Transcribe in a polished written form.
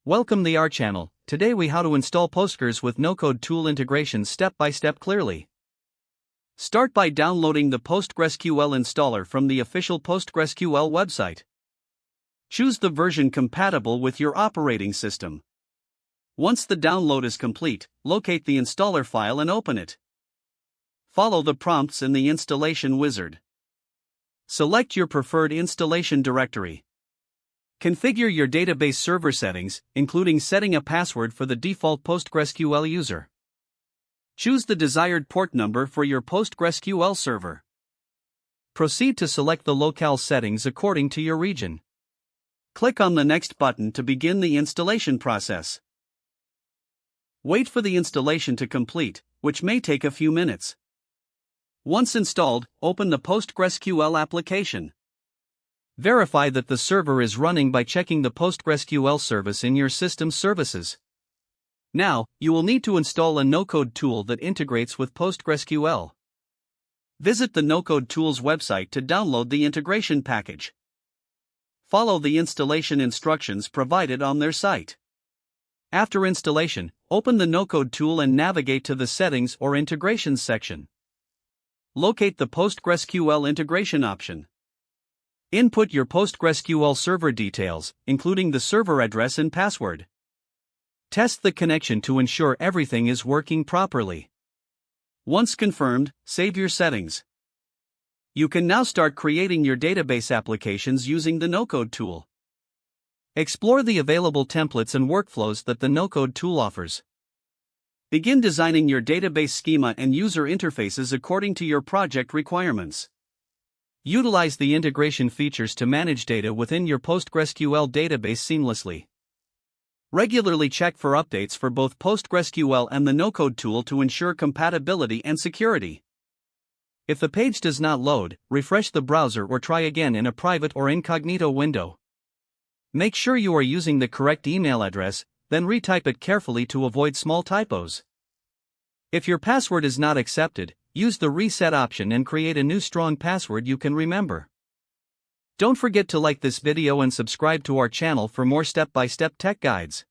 Welcome to our channel. Today we how to install Postgres with Nocode tool integration step by step clearly. Start by downloading the PostgreSQL installer from the official PostgreSQL website. Choose the version compatible with your operating system. Once the download is complete, locate the installer file and open it. Follow the prompts in the installation wizard. Select your preferred installation directory. Configure your database server settings, including setting a password for the default PostgreSQL user. Choose the desired port number for your PostgreSQL server. Proceed to select the locale settings according to your region. Click on the Next button to begin the installation process. Wait for the installation to complete, which may take a few minutes. Once installed, open the PostgreSQL application. Verify that the server is running by checking the PostgreSQL service in your system's services. Now, you will need to install a Nocode tool that integrates with PostgreSQL. Visit the Nocode tool's website to download the integration package. Follow the installation instructions provided on their site. After installation, open the Nocode tool and navigate to the Settings or Integrations section. Locate the PostgreSQL integration option. Input your PostgreSQL server details, including the server address and password. Test the connection to ensure everything is working properly. Once confirmed, save your settings. You can now start creating your database applications using the Nocode tool. Explore the available templates and workflows that the Nocode tool offers. Begin designing your database schema and user interfaces according to your project requirements. Utilize the integration features to manage data within your PostgreSQL database seamlessly. Regularly check for updates for both PostgreSQL and the Nocode tool to ensure compatibility and security. If the page does not load, refresh the browser or try again in a private or incognito window. Make sure you are using the correct email address, then retype it carefully to avoid small typos. If your password is not accepted, use the reset option and create a new strong password you can remember. Don't forget to like this video and subscribe to our channel for more step-by-step tech guides.